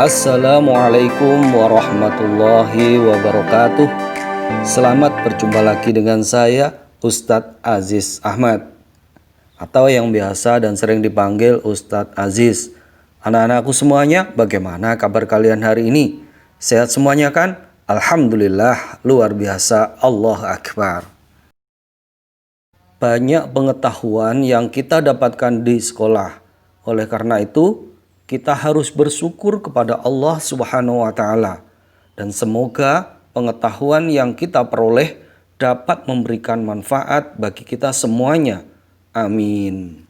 Assalamualaikum warahmatullahi wabarakatuh. Selamat berjumpa lagi dengan saya Ustadz Aziz Ahmad, atau yang biasa dan sering dipanggil Ustadz Aziz. Anak-anakku semuanya, bagaimana kabar kalian hari ini? Sehat semuanya kan? Alhamdulillah, luar biasa, Allah Akbar. Banyak pengetahuan yang kita dapatkan di sekolah. Oleh karena itu, kita harus bersyukur kepada Allah Subhanahu wa Ta'ala, dan semoga pengetahuan yang kita peroleh dapat memberikan manfaat bagi kita semuanya. Amin.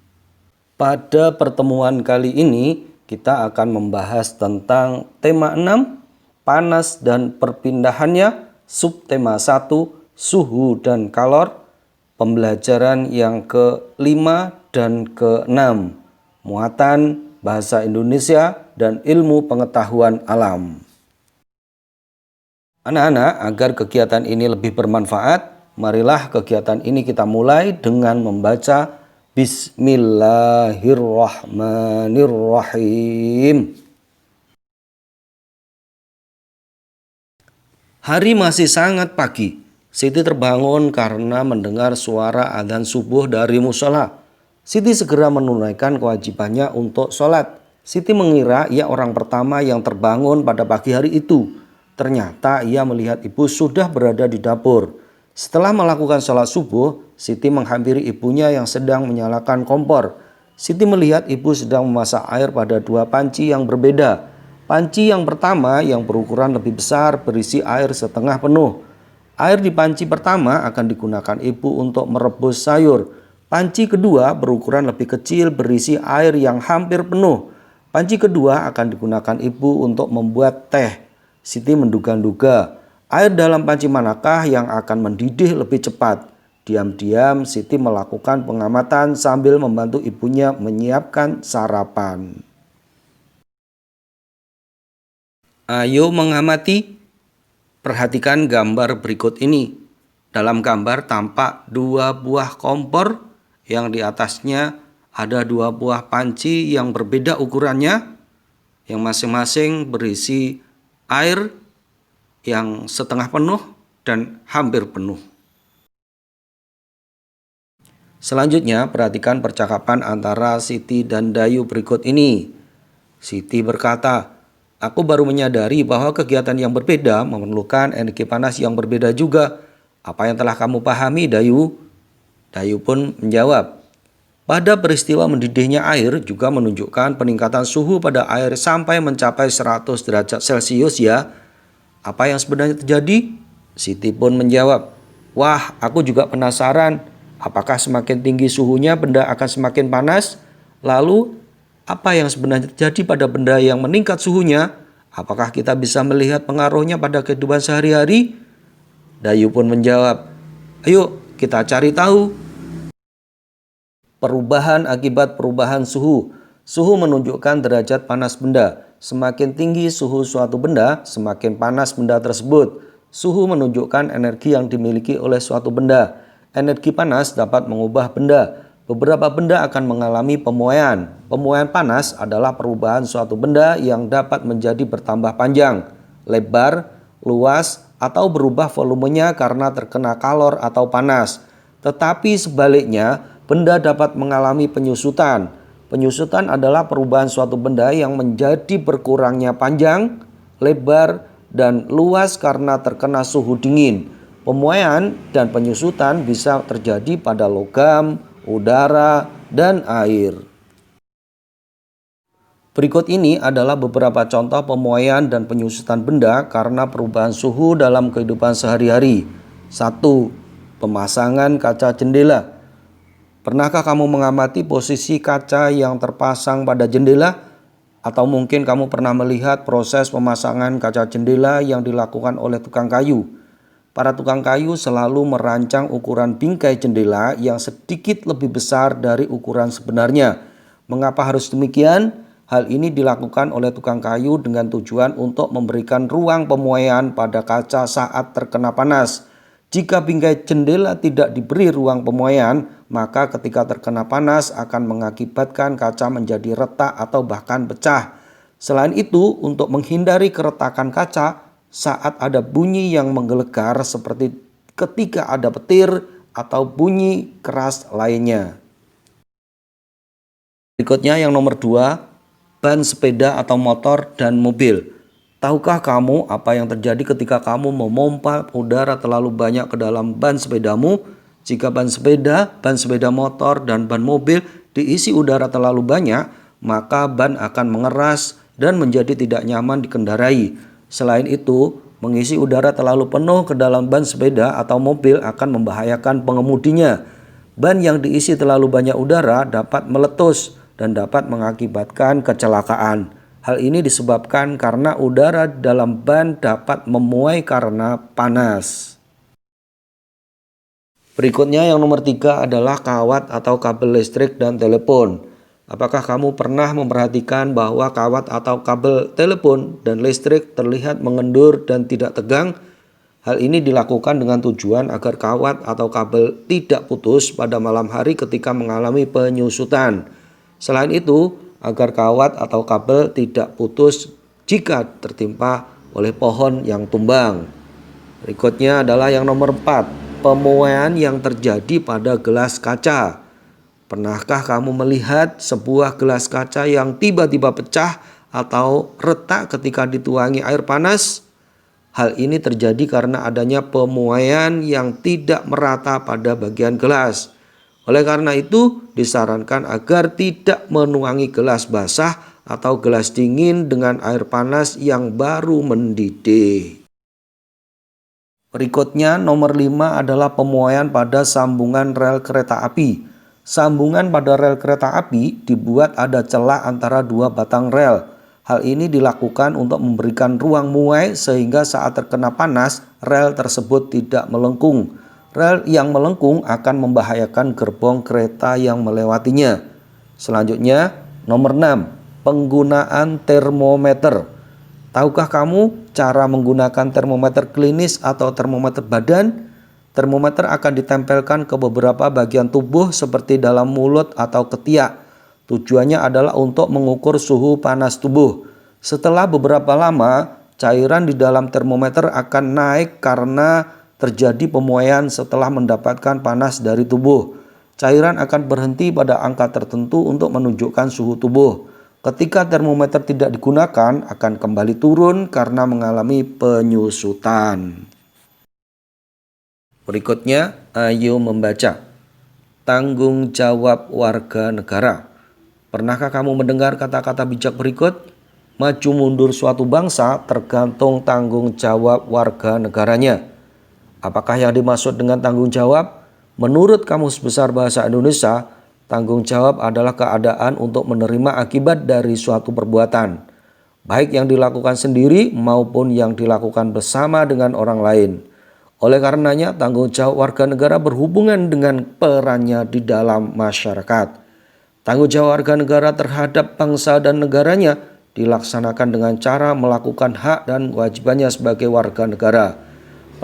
Pada pertemuan kali ini, kita akan membahas tentang tema 6, panas dan perpindahannya, subtema 1, suhu dan kalor, pembelajaran yang ke-5 dan ke-6, muatan bahasa Indonesia dan ilmu pengetahuan alam. Anak-anak, agar kegiatan ini lebih bermanfaat, marilah kegiatan ini kita mulai dengan membaca Bismillahirrahmanirrahim. Hari masih sangat pagi. Siti terbangun karena mendengar suara adzan subuh dari musola. Siti segera menunaikan kewajibannya untuk sholat. Siti mengira ia orang pertama yang terbangun pada pagi hari itu. Ternyata ia melihat ibu sudah berada di dapur. Setelah melakukan sholat subuh, Siti menghampiri ibunya yang sedang menyalakan kompor. Siti melihat ibu sedang memasak air pada dua panci yang berbeda. Panci yang pertama yang berukuran lebih besar berisi air setengah penuh. Air di panci pertama akan digunakan ibu untuk merebus sayur. Panci kedua berukuran lebih kecil berisi air yang hampir penuh. Panci kedua akan digunakan ibu untuk membuat teh. Siti menduga-duga air dalam panci manakah yang akan mendidih lebih cepat. Diam-diam Siti melakukan pengamatan sambil membantu ibunya menyiapkan sarapan. Ayo mengamati. Perhatikan gambar berikut ini. Dalam gambar tampak dua buah kompor yang di atasnya ada dua buah panci yang berbeda ukurannya, yang masing-masing berisi air yang setengah penuh dan hampir penuh. Selanjutnya, perhatikan percakapan antara Siti dan Dayu berikut ini. Siti berkata, "Aku baru menyadari bahwa kegiatan yang berbeda memerlukan energi panas yang berbeda juga. Apa yang telah kamu pahami, Dayu?" Dayu pun menjawab, "Pada peristiwa mendidihnya air juga menunjukkan peningkatan suhu pada air sampai mencapai 100 derajat Celcius ya. Apa yang sebenarnya terjadi?" Siti pun menjawab, "Wah, aku juga penasaran. Apakah semakin tinggi suhunya benda akan semakin panas? Lalu, apa yang sebenarnya terjadi pada benda yang meningkat suhunya? Apakah kita bisa melihat pengaruhnya pada kehidupan sehari-hari?" Dayu pun menjawab, "Ayo kita cari tahu." Perubahan akibat perubahan suhu. Suhu menunjukkan derajat panas benda. Semakin tinggi suhu suatu benda, semakin panas benda tersebut. Suhu menunjukkan energi yang dimiliki oleh suatu benda. Energi panas dapat mengubah benda. Beberapa benda akan mengalami pemuaian. Pemuaian panas adalah perubahan suatu benda yang dapat menjadi bertambah panjang, lebar, luas, atau berubah volumenya karena terkena kalor atau panas. Tetapi sebaliknya, benda dapat mengalami penyusutan. Penyusutan adalah perubahan suatu benda yang menjadi berkurangnya panjang, lebar, dan luas karena terkena suhu dingin. Pemuaian dan penyusutan bisa terjadi pada logam, udara, dan air. Berikut ini adalah beberapa contoh pemuaian dan penyusutan benda karena perubahan suhu dalam kehidupan sehari-hari. 1. Pemasangan kaca jendela. Pernahkah kamu mengamati posisi kaca yang terpasang pada jendela? Atau mungkin kamu pernah melihat proses pemasangan kaca jendela yang dilakukan oleh tukang kayu. Para tukang kayu selalu merancang ukuran bingkai jendela yang sedikit lebih besar dari ukuran sebenarnya. Mengapa harus demikian? Hal ini dilakukan oleh tukang kayu dengan tujuan untuk memberikan ruang pemuaian pada kaca saat terkena panas. Jika bingkai jendela tidak diberi ruang pemuaian, maka ketika terkena panas akan mengakibatkan kaca menjadi retak atau bahkan pecah. Selain itu, untuk menghindari keretakan kaca saat ada bunyi yang menggelegar seperti ketika ada petir atau bunyi keras lainnya. Berikutnya yang nomor 2, ban sepeda atau motor dan mobil. Tahukah kamu apa yang terjadi ketika kamu memompa udara terlalu banyak ke dalam ban sepedamu? Jika ban sepeda motor, dan ban mobil diisi udara terlalu banyak, maka ban akan mengeras dan menjadi tidak nyaman dikendarai. Selain itu, mengisi udara terlalu penuh ke dalam ban sepeda atau mobil akan membahayakan pengemudinya. Ban yang diisi terlalu banyak udara dapat meletus dan dapat mengakibatkan kecelakaan. Hal ini disebabkan karena udara dalam ban dapat memuai karena panas. Berikutnya yang nomor 3 adalah kawat atau kabel listrik dan telepon. Apakah kamu pernah memperhatikan bahwa kawat atau kabel telepon dan listrik terlihat mengendur dan tidak tegang? Hal ini dilakukan dengan tujuan agar kawat atau kabel tidak putus pada malam hari ketika mengalami penyusutan. Selain itu, agar kawat atau kabel tidak putus jika tertimpa oleh pohon yang tumbang. Berikutnya adalah yang nomor 4, pemuaian yang terjadi pada gelas kaca. Pernahkah kamu melihat sebuah gelas kaca yang tiba-tiba pecah atau retak ketika dituangi air panas? Hal ini terjadi karena adanya pemuaian yang tidak merata pada bagian gelas. Oleh karena itu, disarankan agar tidak menuangi gelas basah atau gelas dingin dengan air panas yang baru mendidih. Berikutnya nomor 5 adalah pemuaian pada sambungan rel kereta api. Sambungan pada rel kereta api dibuat ada celah antara dua batang rel. Hal ini dilakukan untuk memberikan ruang muai sehingga saat terkena panas, rel tersebut tidak melengkung. Rel yang melengkung akan membahayakan gerbong kereta yang melewatinya. Selanjutnya, nomor 6, penggunaan termometer. Tahukah kamu cara menggunakan termometer klinis atau termometer badan? Termometer akan ditempelkan ke beberapa bagian tubuh seperti dalam mulut atau ketiak. Tujuannya adalah untuk mengukur suhu panas tubuh. Setelah beberapa lama, cairan di dalam termometer akan naik karena terjadi pemuaian setelah mendapatkan panas dari tubuh. Cairan akan berhenti pada angka tertentu untuk menunjukkan suhu tubuh. Ketika termometer tidak digunakan, akan kembali turun karena mengalami penyusutan. Berikutnya, ayo membaca. Tanggung jawab warga negara. Pernahkah kamu mendengar kata-kata bijak berikut? Maju mundur suatu bangsa tergantung tanggung jawab warga negaranya. Apakah yang dimaksud dengan tanggung jawab? Menurut Kamus Besar Bahasa Indonesia, tanggung jawab adalah keadaan untuk menerima akibat dari suatu perbuatan, baik yang dilakukan sendiri maupun yang dilakukan bersama dengan orang lain. Oleh karenanya, tanggung jawab warga negara berhubungan dengan perannya di dalam masyarakat. Tanggung jawab warga negara terhadap bangsa dan negaranya dilaksanakan dengan cara melakukan hak dan kewajibannya sebagai warga negara.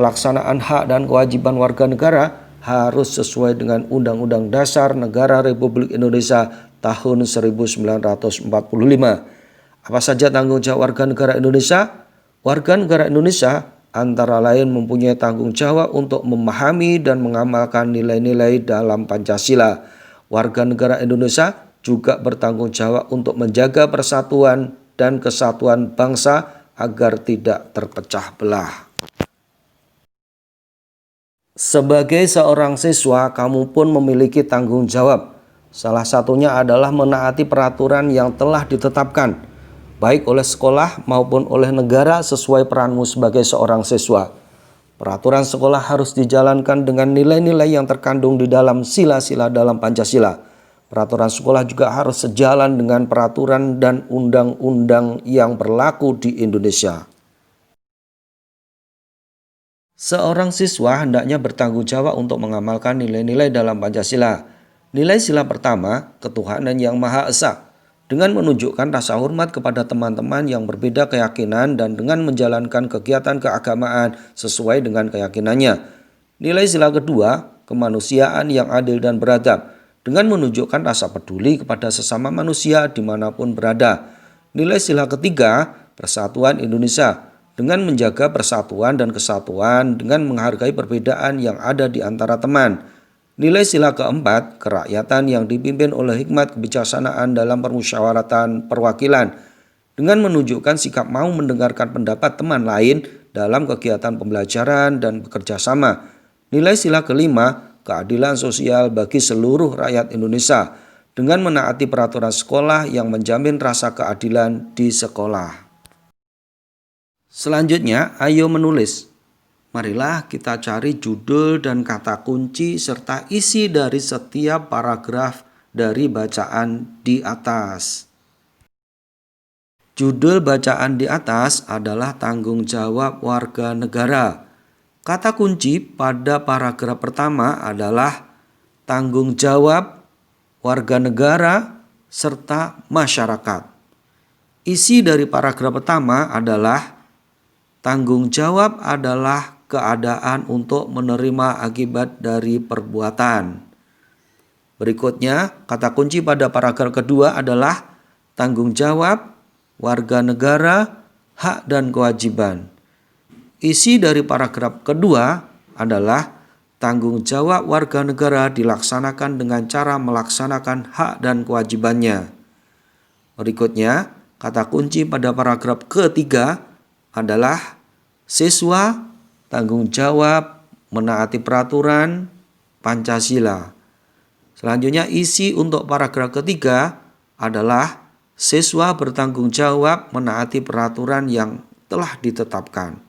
Pelaksanaan hak dan kewajiban warga negara harus sesuai dengan Undang-Undang Dasar Negara Republik Indonesia tahun 1945. Apa saja tanggung jawab warga negara Indonesia? Warga negara Indonesia antara lain mempunyai tanggung jawab untuk memahami dan mengamalkan nilai-nilai dalam Pancasila. Warga negara Indonesia juga bertanggung jawab untuk menjaga persatuan dan kesatuan bangsa agar tidak terpecah belah. Sebagai seorang siswa, kamu pun memiliki tanggung jawab. Salah satunya adalah menaati peraturan yang telah ditetapkan, baik oleh sekolah maupun oleh negara sesuai peranmu sebagai seorang siswa. Peraturan sekolah harus dijalankan dengan nilai-nilai yang terkandung di dalam sila-sila dalam Pancasila. Peraturan sekolah juga harus sejalan dengan peraturan dan undang-undang yang berlaku di Indonesia. Seorang siswa hendaknya bertanggung jawab untuk mengamalkan nilai-nilai dalam Pancasila. Nilai sila pertama, ketuhanan yang Maha Esa, dengan menunjukkan rasa hormat kepada teman-teman yang berbeda keyakinan dan dengan menjalankan kegiatan keagamaan sesuai dengan keyakinannya. Nilai sila kedua, kemanusiaan yang adil dan beradab, dengan menunjukkan rasa peduli kepada sesama manusia dimanapun berada. Nilai sila ketiga, persatuan Indonesia, dengan menjaga persatuan dan kesatuan dengan menghargai perbedaan yang ada di antara teman. Nilai sila keempat, kerakyatan yang dipimpin oleh hikmat kebijaksanaan dalam permusyawaratan perwakilan, dengan menunjukkan sikap mau mendengarkan pendapat teman lain dalam kegiatan pembelajaran dan bekerja sama. Nilai sila kelima, keadilan sosial bagi seluruh rakyat Indonesia, dengan menaati peraturan sekolah yang menjamin rasa keadilan di sekolah. Selanjutnya, ayo menulis. Marilah kita cari judul dan kata kunci serta isi dari setiap paragraf dari bacaan di atas. Judul bacaan di atas adalah tanggung jawab warga negara. Kata kunci pada paragraf pertama adalah tanggung jawab warga negara serta masyarakat. Isi dari paragraf pertama adalah tanggung jawab adalah keadaan untuk menerima akibat dari perbuatan. Berikutnya, kata kunci pada paragraf kedua adalah tanggung jawab warga negara, hak dan kewajiban. Isi dari paragraf kedua adalah tanggung jawab warga negara dilaksanakan dengan cara melaksanakan hak dan kewajibannya. Berikutnya, kata kunci pada paragraf ketiga adalah siswa tanggung jawab menaati peraturan Pancasila. Selanjutnya, isi untuk paragraf ketiga adalah siswa bertanggung jawab menaati peraturan yang telah ditetapkan.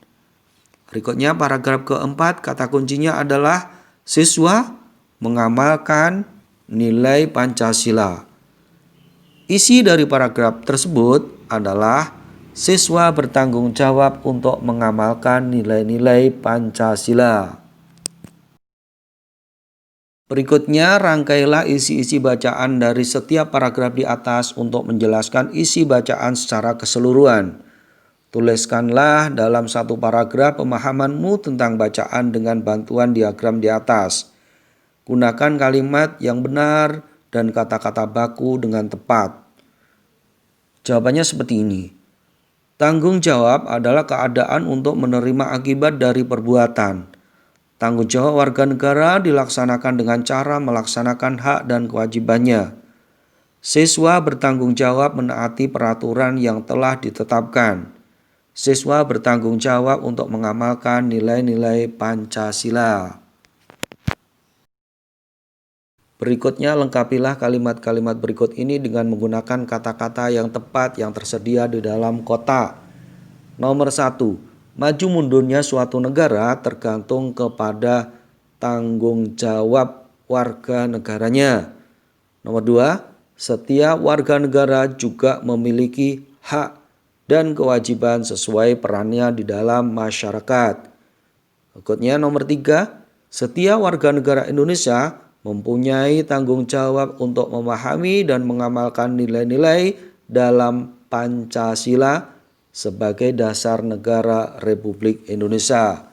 Berikutnya paragraf keempat, kata kuncinya adalah siswa mengamalkan nilai Pancasila. Isi dari paragraf tersebut adalah siswa bertanggung jawab untuk mengamalkan nilai-nilai Pancasila. Berikutnya, rangkailah isi-isi bacaan dari setiap paragraf di atas untuk menjelaskan isi bacaan secara keseluruhan. Tuliskanlah dalam satu paragraf pemahamanmu tentang bacaan dengan bantuan diagram di atas. Gunakan kalimat yang benar dan kata-kata baku dengan tepat. Jawabannya seperti ini. Tanggung jawab adalah keadaan untuk menerima akibat dari perbuatan. Tanggung jawab warga negara dilaksanakan dengan cara melaksanakan hak dan kewajibannya. Siswa bertanggung jawab menaati peraturan yang telah ditetapkan. Siswa bertanggung jawab untuk mengamalkan nilai-nilai Pancasila. Berikutnya, lengkapilah kalimat-kalimat berikut ini dengan menggunakan kata-kata yang tepat yang tersedia di dalam kotak. Nomor 1. Maju mundurnya suatu negara tergantung kepada tanggung jawab warga negaranya. Nomor 2, setiap warga negara juga memiliki hak dan kewajiban sesuai perannya di dalam masyarakat. Berikutnya nomor 3, setiap warga negara Indonesia mempunyai tanggung jawab untuk memahami dan mengamalkan nilai-nilai dalam Pancasila sebagai dasar negara Republik Indonesia.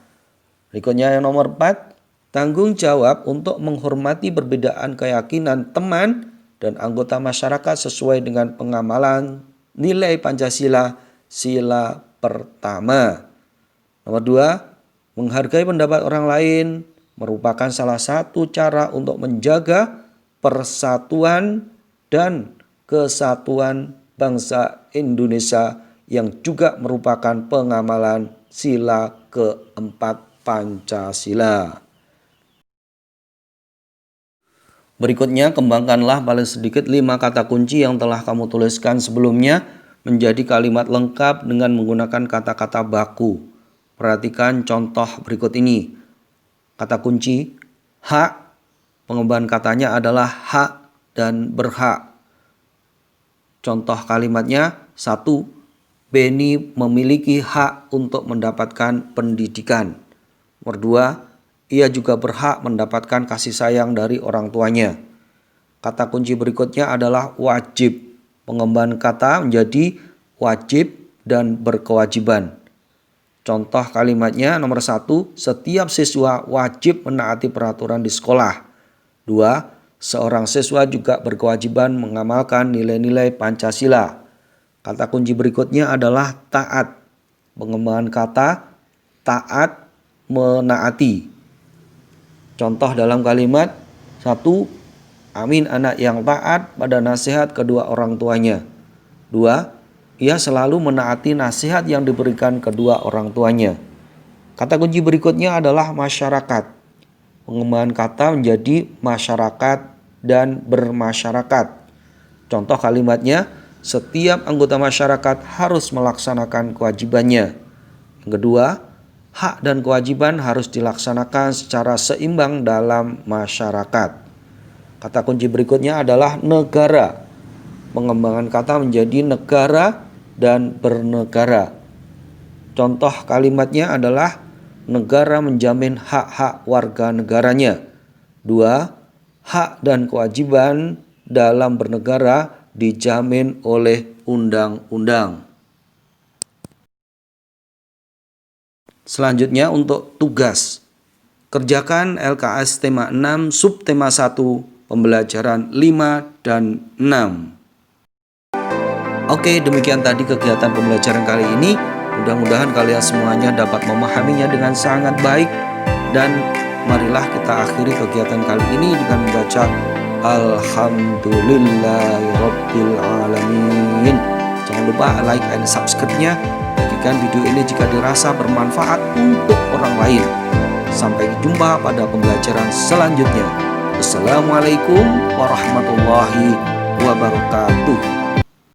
Berikutnya yang nomor 4, tanggung jawab untuk menghormati perbedaan keyakinan teman dan anggota masyarakat sesuai dengan pengamalan nilai Pancasila sila pertama. Nomor 2, menghargai pendapat orang lain merupakan salah satu cara untuk menjaga persatuan dan kesatuan bangsa Indonesia yang juga merupakan pengamalan sila keempat Pancasila. Berikutnya, kembangkanlah paling sedikit 5 kata kunci yang telah kamu tuliskan sebelumnya menjadi kalimat lengkap dengan menggunakan kata-kata baku. Perhatikan contoh berikut ini. Kata kunci hak, pengembangan katanya adalah hak dan berhak. Contoh kalimatnya 1. Beni memiliki hak untuk mendapatkan pendidikan. Nomor 2, ia juga berhak mendapatkan kasih sayang dari orang tuanya. Kata kunci berikutnya adalah wajib. Pengembangan kata menjadi wajib dan berkewajiban. Contoh kalimatnya nomor 1, setiap siswa wajib menaati peraturan di sekolah. 2, seorang siswa juga berkewajiban mengamalkan nilai-nilai Pancasila. Kata kunci berikutnya adalah taat. Pengembangan kata taat, menaati. Contoh dalam kalimat: 1. Amin anak yang taat pada nasihat kedua orang tuanya. 2. Ia selalu menaati nasihat yang diberikan kedua orang tuanya. Kata kunci berikutnya adalah masyarakat. Pengembangan kata menjadi masyarakat dan bermasyarakat. Contoh kalimatnya: setiap anggota masyarakat harus melaksanakan kewajibannya. Yang kedua, hak dan kewajiban harus dilaksanakan secara seimbang dalam masyarakat. Kata kunci berikutnya adalah negara. Pengembangan kata menjadi negara dan bernegara. Contoh kalimatnya adalah negara menjamin hak-hak warga negaranya. 2. Hak dan kewajiban dalam bernegara dijamin oleh undang-undang. Selanjutnya untuk tugas. Kerjakan LKS tema 6 subtema 1 pembelajaran 5 dan 6. Oke, demikian tadi kegiatan pembelajaran kali ini. Mudah-mudahan kalian semuanya dapat memahaminya dengan sangat baik. Dan marilah kita akhiri kegiatan kali ini dengan membaca Alhamdulillahirrabbilalamin. Jangan lupa like and subscribe-nya. Bagikan video ini jika dirasa bermanfaat untuk orang lain. Sampai jumpa pada pembelajaran selanjutnya. Wassalamualaikum warahmatullahi wabarakatuh.